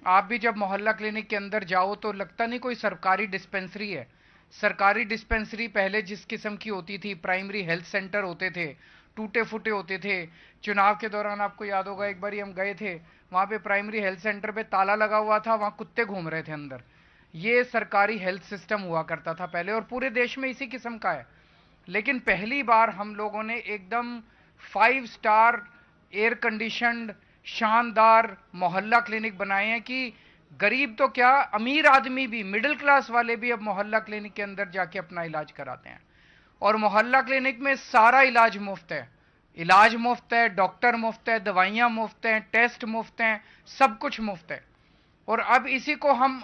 आप भी जब मोहल्ला क्लिनिक के अंदर जाओ तो लगता नहीं कोई सरकारी डिस्पेंसरी है। सरकारी डिस्पेंसरी पहले जिस किस्म की होती थी, प्राइमरी हेल्थ सेंटर होते थे, टूटे फूटे होते थे। चुनाव के दौरान आपको याद होगा, एक बार हम गए थे, वहां पे प्राइमरी हेल्थ सेंटर पे ताला लगा हुआ था, वहां कुत्ते घूम रहे थे अंदर। ये सरकारी हेल्थ सिस्टम हुआ करता था पहले, और पूरे देश में इसी किस्म का है। लेकिन पहली बार हम लोगों ने एकदम 5 स्टार एयर कंडीशनड शानदार मोहल्ला क्लिनिक बनाए हैं कि गरीब तो क्या, अमीर आदमी भी, मिडिल क्लास वाले भी अब मोहल्ला क्लिनिक के अंदर जाके अपना इलाज कराते हैं। और मोहल्ला क्लिनिक में सारा इलाज मुफ्त है। इलाज मुफ्त है, डॉक्टर मुफ्त है, दवाइयां मुफ्त हैं, टेस्ट मुफ्त हैं, सब कुछ मुफ्त है। और अब इसी को हम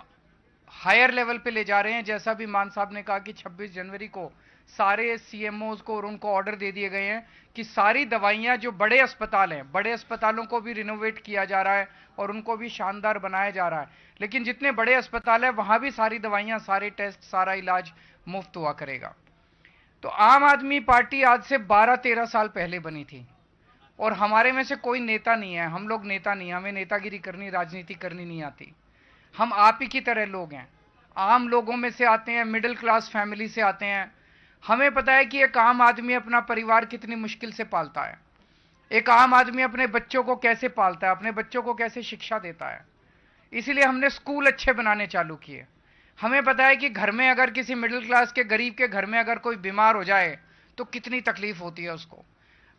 हायर लेवल पे ले जा रहे हैं। जैसा भी मान साहब ने कहा कि 26 जनवरी को सारे सीएमओज को और उनको ऑर्डर दे दिए गए हैं कि सारी दवाइयां, जो बड़े अस्पताल हैं, बड़े अस्पतालों को भी रिनोवेट किया जा रहा है और उनको भी शानदार बनाया जा रहा है। लेकिन जितने बड़े अस्पताल हैं वहां भी सारी दवाइयां, सारे टेस्ट, सारा इलाज मुफ्त हुआ करेगा। तो आम आदमी पार्टी आज से 12-13 साल पहले बनी थी, और हमारे में से कोई नेता नहीं है। हम लोग नेता नहीं, हमें नेतागिरी करनी, राजनीति करनी नहीं आती। हम आप ही की तरह लोग हैं, आम लोगों में से आते हैं, मिडिल क्लास फैमिली से आते हैं। हमें पता है कि एक आम आदमी अपना परिवार कितनी मुश्किल से पालता है, एक आम आदमी अपने बच्चों को कैसे पालता है, अपने बच्चों को कैसे शिक्षा देता है। इसीलिए हमने स्कूल अच्छे बनाने चालू किए। हमें पता है कि घर में अगर किसी मिडिल क्लास के गरीब के घर में अगर कोई बीमार हो जाए तो कितनी तकलीफ होती है उसको।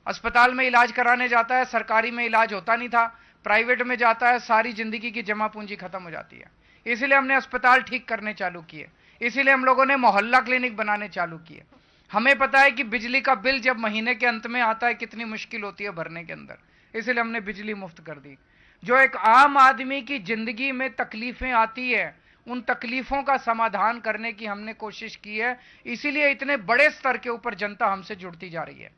अस्पताल में इलाज कराने जाता है, सरकारी में इलाज होता नहीं था, प्राइवेट में जाता है, सारी जिंदगी की जमा पूंजी खत्म हो जाती है। इसीलिए हमने अस्पताल ठीक करने चालू किए, इसीलिए हम लोगों ने मोहल्ला क्लिनिक बनाने चालू किए। हमें पता है कि बिजली का बिल जब महीने के अंत में आता है कितनी मुश्किल होती है भरने के अंदर, इसलिए हमने बिजली मुफ्त कर दी। जो एक आम आदमी की जिंदगी में तकलीफें आती है, उन तकलीफों का समाधान करने की हमने कोशिश की है। इसीलिए इतने बड़े स्तर के ऊपर जनता हमसे जुड़ती जा रही है।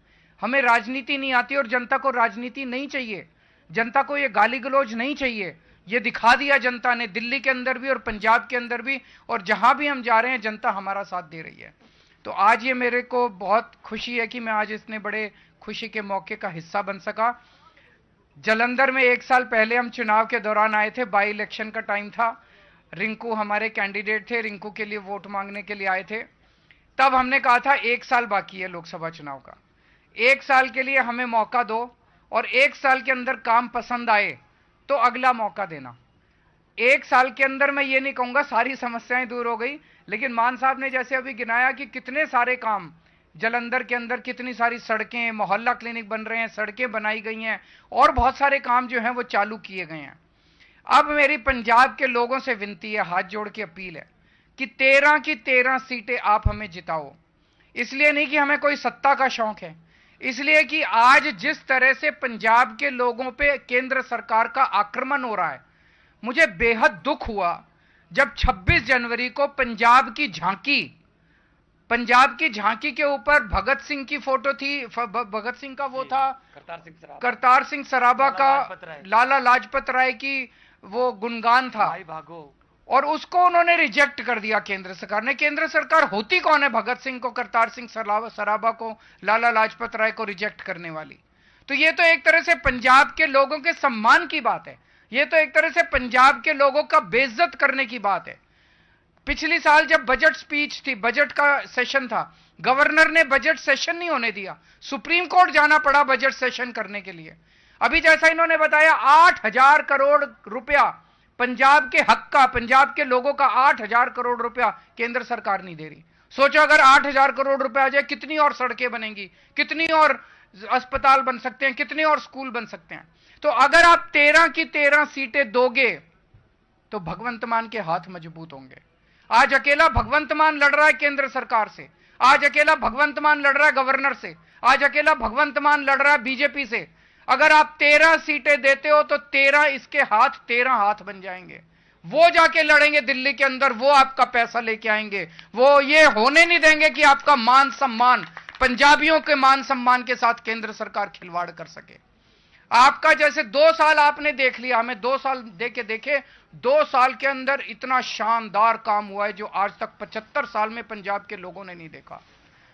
हमें राजनीति नहीं आती और जनता को राजनीति नहीं चाहिए, जनता को ये गाली गलौज नहीं चाहिए। ये दिखा दिया जनता ने, दिल्ली के अंदर भी और पंजाब के अंदर भी, और जहां भी हम जा रहे हैं जनता हमारा साथ दे रही है। तो आज ये मेरे को बहुत खुशी है कि मैं आज इतने बड़े खुशी के मौके का हिस्सा बन सका। जालंधर में 1 साल पहले हम चुनाव के दौरान आए थे, बाई इलेक्शन का टाइम था, रिंकू हमारे कैंडिडेट थे, रिंकू के लिए वोट मांगने के लिए आए थे। तब हमने कहा था 1 साल बाकी है लोकसभा चुनाव का, 1 साल के लिए हमें मौका दो, और 1 साल के अंदर काम पसंद आए तो अगला मौका देना। 1 साल के अंदर मैं ये नहीं कहूंगा सारी समस्याएं दूर हो गई, लेकिन मान साहब ने जैसे अभी गिनाया कि कितने सारे काम जालंधर के अंदर, कितनी सारी सड़कें, मोहल्ला क्लिनिक बन रहे हैं, सड़कें बनाई गई हैं, और बहुत सारे काम जो हैं वो चालू किए गए हैं। अब मेरी पंजाब के लोगों से विनती है, हाथ जोड़ के अपील है कि 13 की 13 सीटें आप हमें जिताओ। इसलिए नहीं कि हमें कोई सत्ता का शौक है, इसलिए कि आज जिस तरह से पंजाब के लोगों पे केंद्र सरकार का आक्रमण हो रहा है, मुझे बेहद दुख हुआ जब 26 जनवरी को पंजाब की झांकी के ऊपर भगत सिंह की फोटो थी, भगत सिंह का वो था, करतार सिंह सराबा का, लाला लाजपत राय की वो गुणगान था, और उसको उन्होंने रिजेक्ट कर दिया केंद्र सरकार ने। केंद्र सरकार होती कौन है भगत सिंह को, करतार सिंह सराबा को, लाला लाजपत राय को रिजेक्ट करने वाली? तो ये तो एक तरह से पंजाब के लोगों के सम्मान की बात है, ये तो एक तरह से पंजाब के लोगों का बेइज्जत करने की बात है। पिछली साल जब बजट स्पीच थी, बजट का सेशन था, गवर्नर ने बजट सेशन नहीं होने दिया, सुप्रीम कोर्ट जाना पड़ा बजट सेशन करने के लिए। अभी जैसा इन्होंने बताया 8,000 करोड़ रुपया पंजाब के हक का, पंजाब के लोगों का 8,000 करोड़ रुपया केंद्र सरकार नहीं दे रही। सोचो अगर 8,000 करोड़ रुपया आ जाए, कितनी और सड़कें बनेंगी, कितनी और अस्पताल बन सकते हैं, कितने और स्कूल बन सकते हैं। तो अगर आप 13 की 13 सीटें दोगे तो भगवंत मान के हाथ मजबूत होंगे। आज अकेला भगवंत मान लड़ रहा है केंद्र सरकार से, आज अकेला भगवंत मान लड़ रहा है गवर्नर से, आज अकेला भगवंत मान लड़ रहा है बीजेपी से। अगर आप 13 सीटें देते हो तो 13 इसके हाथ 13 हाथ बन जाएंगे। वो जाके लड़ेंगे दिल्ली के अंदर, वो आपका पैसा लेके आएंगे, वो ये होने नहीं देंगे कि आपका मान सम्मान, पंजाबियों के मान सम्मान के साथ केंद्र सरकार खिलवाड़ कर सके। आपका जैसे 2 साल आपने देख लिया, हमें 2 साल देखे 2 साल के अंदर इतना शानदार काम हुआ है जो आज तक 75 साल में पंजाब के लोगों ने नहीं देखा।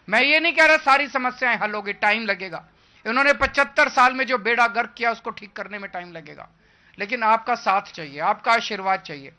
मैं ये नहीं कह रहा सारी समस्याएं हल होगी, टाइम लगेगा। इन्होंने 75 साल में जो बेड़ा गर्क किया उसको ठीक करने में टाइम लगेगा, लेकिन आपका साथ चाहिए, आपका आशीर्वाद चाहिए।